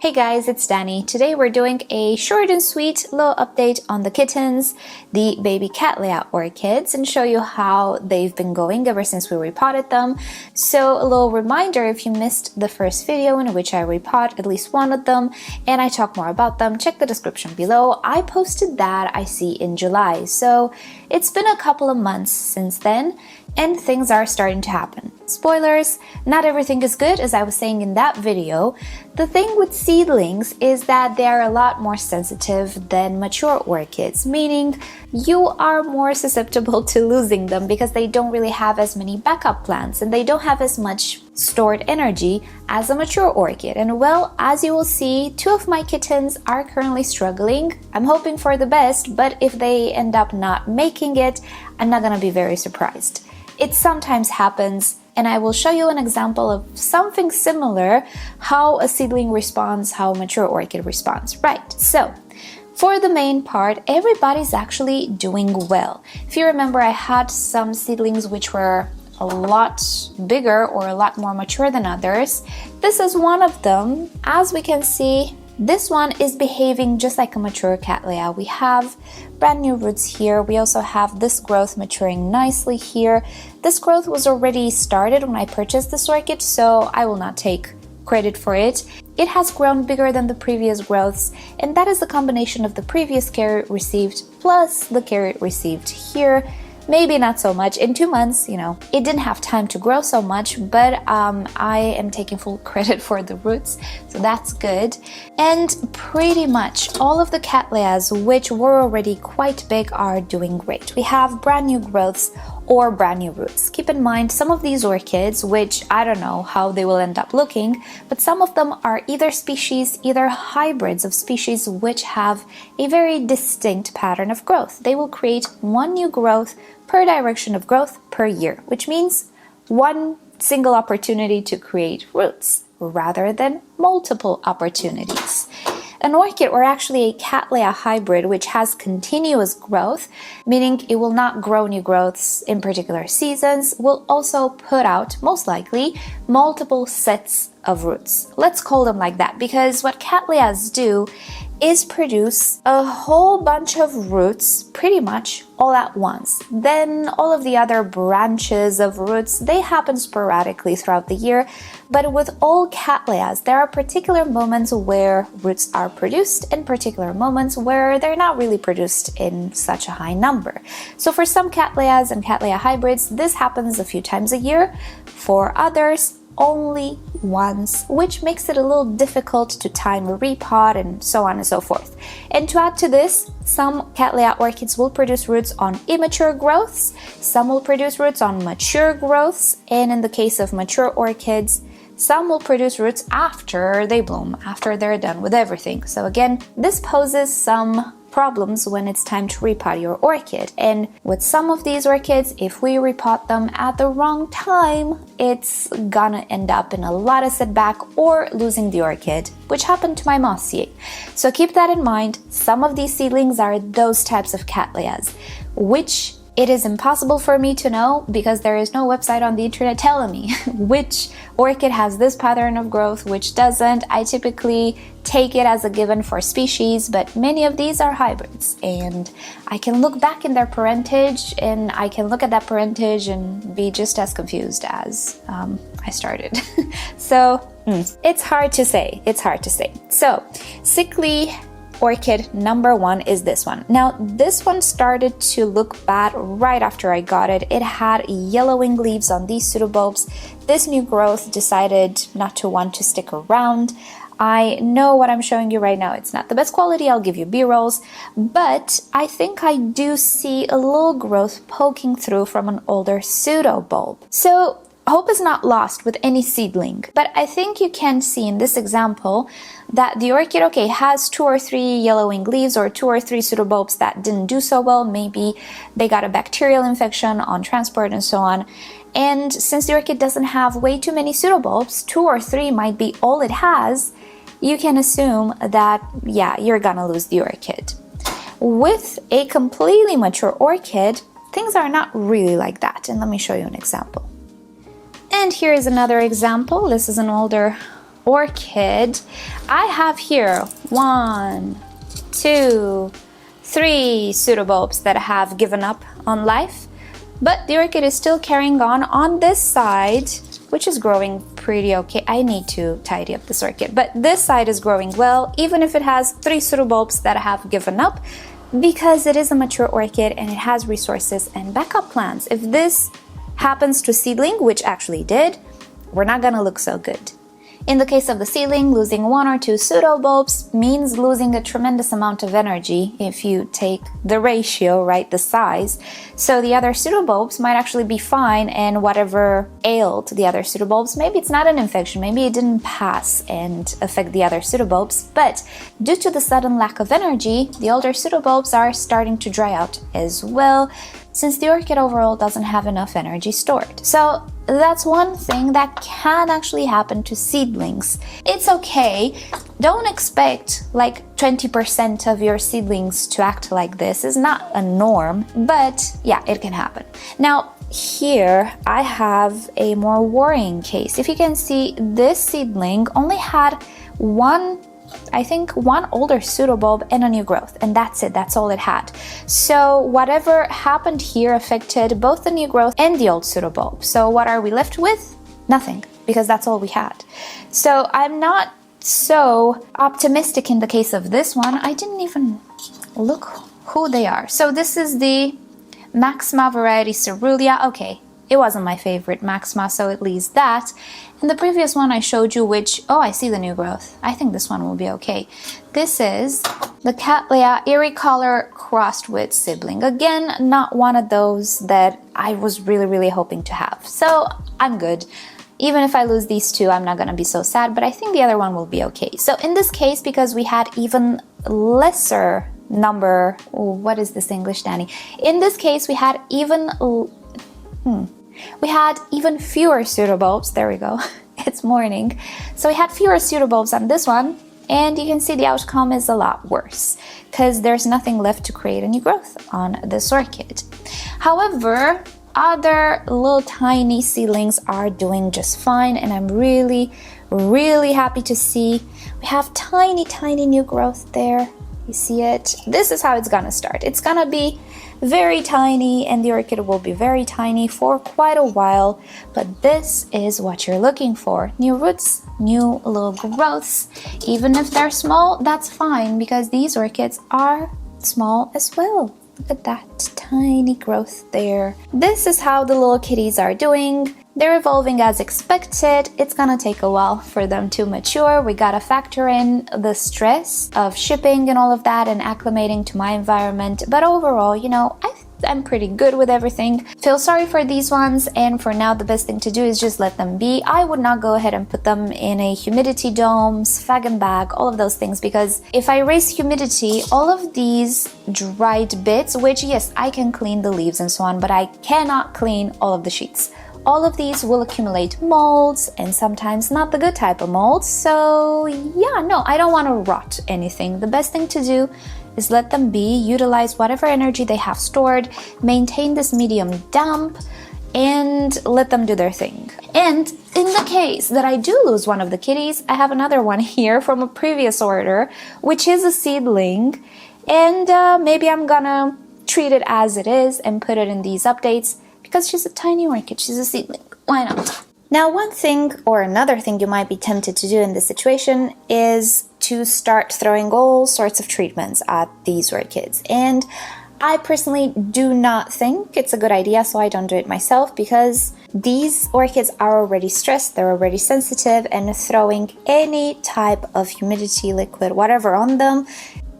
Hey guys, it's Danny. Today we're doing a short and sweet little update on the kittens, the baby Cattleya Orchids, and show you how they've been going ever since we repotted them. So a little reminder, if you missed the first video in which I repot at least one of them and I talk more about them, check the description below. I posted that, I see, in July. So it's been a couple of months since then and things are starting to happen. Spoilers, not everything is good, as I was saying in that video. The thing with seedlings is that they are a lot more sensitive than mature orchids, meaning you are more susceptible to losing them because they don't really have as many backup plants and they don't have as much stored energy as a mature orchid. And well, as you will see, two of my kittens are currently struggling. I'm hoping for the best, but if they end up not making it, I'm not gonna be very surprised. It sometimes happens, and I will show you an example of something similar, how a seedling responds, how a mature orchid responds. Right, so for the main part, everybody's actually doing well. If you remember, I had some seedlings which were a lot bigger or a lot more mature than others. This is one of them. As we can see, this one is behaving just like a mature Cattleya. We have brand new roots here. We also have this growth maturing nicely here. This growth was already started when I purchased this orchid, so I will not take credit for it. It has grown bigger than the previous growths, and that is the combination of the previous care it received plus the care it received here. Maybe not so much. In 2 months, it didn't have time to grow so much, but I am taking full credit for the roots, so that's good. And pretty much all of the Cattleyas, which were already quite big, are doing great. We have brand new growths or brand new roots. Keep in mind, some of these orchids, which I don't know how they will end up looking, but some of them are either species, either hybrids of species which have a very distinct pattern of growth. They will create one new growth per direction of growth per year, which means one single opportunity to create roots rather than multiple opportunities. An orchid, or actually a Cattleya hybrid, which has continuous growth, meaning it will not grow new growths in particular seasons, will also put out, most likely, multiple sets of roots. Let's call them like that, because what Cattleyas do is produce a whole bunch of roots pretty much all at once. Then all of the other branches of roots, they happen sporadically throughout the year, but with all Cattleyas, there are particular moments where roots are produced and particular moments where they're not really produced in such a high number. So for some Cattleyas and Cattleya hybrids, this happens a few times a year. For others, only once, which makes it a little difficult to time a repot and so on and so forth. And to add to this, some Cattleya orchids will produce roots on immature growths, some will produce roots on mature growths, and in the case of mature orchids, some will produce roots after they bloom, after they're done with everything. So again, this poses some problems when it's time to repot your orchid. And with some of these orchids, if we repot them at the wrong time, it's gonna end up in a lot of setback or losing the orchid, which happened to my Mossier. So keep that in mind. Some of these seedlings are those types of Cattleyas, which it is impossible for me to know because there is no website on the internet telling me which orchid has this pattern of growth, which doesn't. I typically take it as a given for species, but many of these are hybrids, and I can look back in their parentage and I can look at that parentage and be just as confused as I started. So it's hard to say. So sickly orchid number one is this one. Now, this one started to look bad right after I got it. It had yellowing leaves on these pseudobulbs. This new growth decided not to want to stick around. I know what I'm showing you right now, it's not the best quality, I'll give you B-rolls, but I think I do see a little growth poking through from an older pseudobulb. So hope is not lost with any seedling, but I think you can see in this example that the orchid, okay, has 2 or 3 yellowing leaves or 2 or 3 pseudobulbs that didn't do so well. Maybe they got a bacterial infection on transport and so on. And since the orchid doesn't have way too many pseudobulbs, 2 or 3 might be all it has, you can assume that, yeah, you're gonna lose the orchid. With a completely mature orchid, things are not really like that. And let me show you an example. And here is another example. This is an older orchid, I have here 1, 2, 3 pseudobulbs that have given up on life, but the orchid is still carrying on this side, which is growing pretty okay. I need to tidy up this orchid, but this side is growing well, even if it has 3 pseudobulbs that have given up, because it is a mature orchid and it has resources and backup plans. If this happens to seedling, which actually did, we're not gonna look so good. In the case of the seedling, losing 1 or 2 pseudobulbs means losing a tremendous amount of energy if you take the ratio, right, the size. So the other pseudobulbs might actually be fine, and whatever ailed the other pseudobulbs, maybe it's not an infection, maybe it didn't pass and affect the other pseudobulbs, but due to the sudden lack of energy, the older pseudobulbs are starting to dry out as well, since the orchid overall doesn't have enough energy stored. So that's one thing that can actually happen to seedlings. It's okay. Don't expect like 20% of your seedlings to act like this. It's not a norm, but yeah, it can happen. Now, here I have a more worrying case. If you can see, this seedling only had one older pseudobulb and a new growth, and that's it. That's all it had. So whatever happened here affected both the new growth and the old pseudobulb. So what are we left with? Nothing, because that's all we had. So I'm not so optimistic in the case of this one. I didn't even look who they are. So this is the Maxima variety Cerulean. Okay, it wasn't my favorite Maxima, so it leaves that. And the previous one I showed you, which, oh, I see the new growth. I think this one will be okay. This is the Cattleya Eerie Color crossed with Sibling. Again, not one of those that I was really hoping to have. So I'm good. Even if I lose these 2, I'm not gonna be so sad, but I think the other one will be okay. So in this case, because we had even lesser number, what is this English, Danny? In this case, we had even fewer pseudobulbs. There we go. It's morning. So we had fewer pseudobulbs on this one, and you can see the outcome is a lot worse because there's nothing left to create a new growth on this orchid. However, other little tiny seedlings are doing just fine, and I'm really happy to see we have tiny new growth there. You see it? This is how it's gonna start. It's gonna be very tiny, and the orchid will be very tiny for quite a while, but this is what you're looking for. New roots, new little growths. Even if they're small, that's fine, because these orchids are small as well. Look at that tiny growth there. This is how the little kitties are doing. They're evolving as expected. It's gonna take a while for them to mature. We gotta factor in the stress of shipping and all of that and acclimating to my environment. But overall, you know, I'm pretty good with everything. Feel sorry for these ones, and for now the best thing to do is just let them be. I would not go ahead and put them in a humidity dome, fag and bag, all of those things, because if I raise humidity, all of these dried bits, which yes, I can clean the leaves and so on, but I cannot clean all of the sheets. All of these will accumulate molds, and sometimes not the good type of molds. So yeah, no, I don't want to rot anything. The best thing to do is let them be, utilize whatever energy they have stored, maintain this medium damp, and let them do their thing. And in the case that I do lose one of the kitties, I have another one here from a previous order, which is a seedling, and maybe I'm gonna treat it as it is and put it in these updates, because she's a tiny orchid, she's a seedling, why not? Now, one thing or another thing you might be tempted to do in this situation is to start throwing all sorts of treatments at these orchids. And I personally do not think it's a good idea, so I don't do it myself, because these orchids are already stressed, they're already sensitive, and throwing any type of humidity, liquid, whatever on them,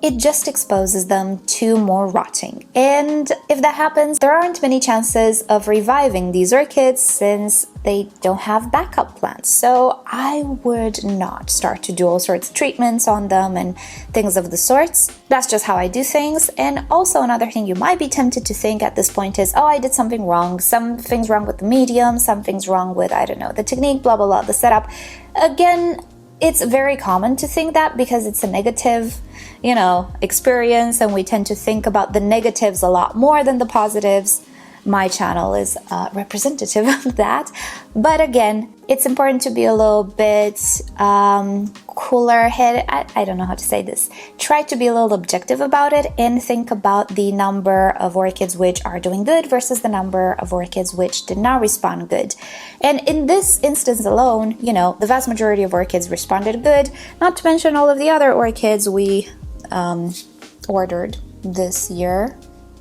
it just exposes them to more rotting. And if that happens, there aren't many chances of reviving these orchids since they don't have backup plants. So I would not start to do all sorts of treatments on them and things of the sorts. That's just how I do things. And also another thing you might be tempted to think at this point is, oh, I did something wrong. Something's wrong with the medium, something's wrong with, I don't know, the technique, blah, blah, blah, the setup. Again, it's very common to think that because it's a negative, you know, experience, and we tend to think about the negatives a lot more than the positives. My channel is representative of that. But again, it's important to be a little bit cooler headed. I don't know how to say this. Try to be a little objective about it and think about the number of orchids which are doing good versus the number of orchids which did not respond good. And in this instance alone, you know, the vast majority of orchids responded good, not to mention all of the other orchids we ordered this year,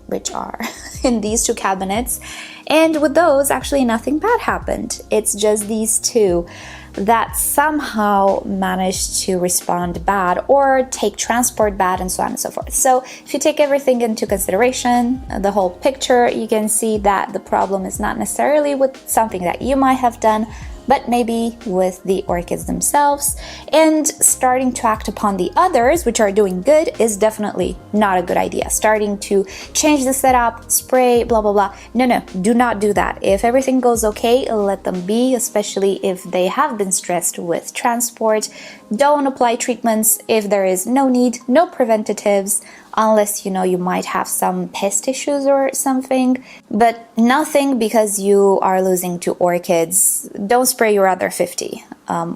which are in these two cabinets. And with those, actually nothing bad happened. It's just these two that somehow managed to respond bad or take transport bad and so on and so forth. So if you take everything into consideration, the whole picture, you can see that the problem is not necessarily with something that you might have done, but maybe with the orchids themselves. And starting to act upon the others, which are doing good, is definitely not a good idea. Starting to change the setup, spray, blah, blah, blah. No, do not do that. If everything goes okay, let them be, especially if they have been stressed with transport. Don't apply treatments if there is no need, no preventatives, unless you know you might have some pest issues or something, but nothing because you are losing to orchids. Don't spray your other 50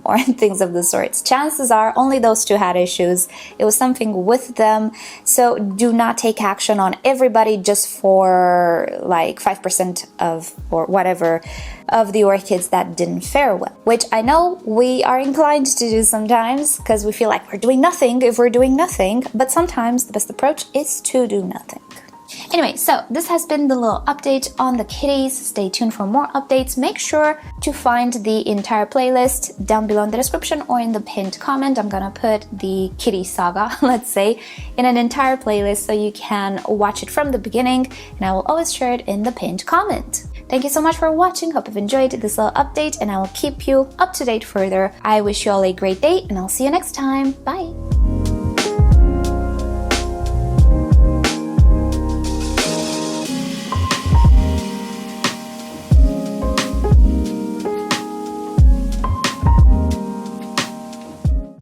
or things of the sorts. Chances are only those two had issues. It was something with them. So do not take action on everybody just for like 5% of or whatever of the orchids that didn't fare well, which I know we are inclined to do sometimes because we feel like we're doing nothing if we're doing nothing, but sometimes the best approach is to do nothing. Anyway, so this has been the little update on the kitties. Stay tuned for more updates. Make sure to find the entire playlist down below in the description or in the pinned comment. I'm gonna put the kitty saga, let's say, in an entire playlist so you can watch it from the beginning, and I will always share it in the pinned comment. Thank you so much for watching. Hope you've enjoyed this little update, and I will keep you up to date further. I wish you all a great day, and I'll see you next time. Bye!